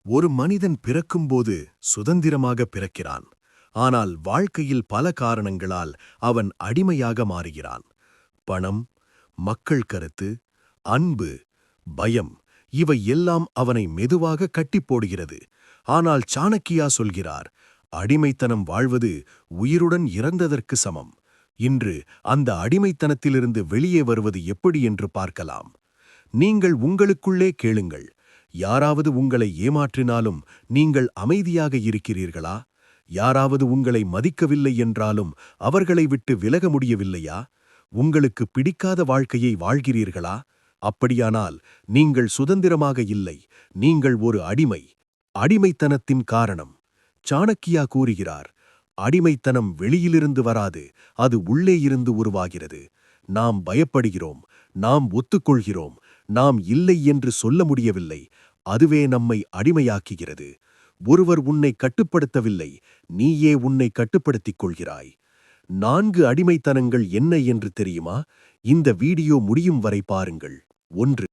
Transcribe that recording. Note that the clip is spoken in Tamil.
ஒரு மனிதன் பிறக்கும்போது சுதந்திரமாக பிறக்கிறான். ஆனால் வாழ்க்கையில் பல காரணங்களால் அவன் அடிமையாக மாறுகிறான். பணம், மக்கள் கருத்து, அன்பு, பயம் இவை எல்லாம் அவனை மெதுவாக கட்டிப்போடுகிறது. ஆனால் சாணக்கியா சொல்கிறார், அடிமைத்தனம் வாழ்வது உயிருடன் இறந்ததற்கு சமம். இன்று அந்த அடிமைத்தனத்திலிருந்து வெளியே வருவது எப்படி என்று பார்க்கலாம். நீங்கள் உங்களுக்குள்ளே கேளுங்கள். யாராவது உங்களை ஏமாற்றினாலும் நீங்கள் அமைதியாக இருக்கிறீர்களா? யாராவது உங்களை மதிக்கவில்லை என்றாலும் அவர்களை விட்டு விலக முடியவில்லையா? உங்களுக்கு பிடிக்காத வாழ்க்கையை வாழ்கிறீர்களா? அப்படியானால் நீங்கள் சுதந்திரமாக இல்லை, நீங்கள் ஒரு அடிமை. அடிமைத்தனத்தின் காரணம் சாணக்கியா கூறுகிறார், அடிமைத்தனம் வெளியிலிருந்து வராது, அது உள்ளே இருந்து உருவாகிறது. நாம் பயப்படுகிறோம், நாம் ஒத்துக்கொள்கிறோம், நாம் இல்லை என்று சொல்ல முடியவில்லை. அதுவே நம்மை அடிமையாக்குகிறது. ஒருவர் உன்னை கட்டுப்படுத்தவில்லை, நீயே உன்னை கட்டுப்படுத்திக் கொள்கிறாய். 4 அடிமைத்தனங்கள் என்ன என்று தெரியுமா? இந்த வீடியோ முடியும் வரை பாருங்கள். 1.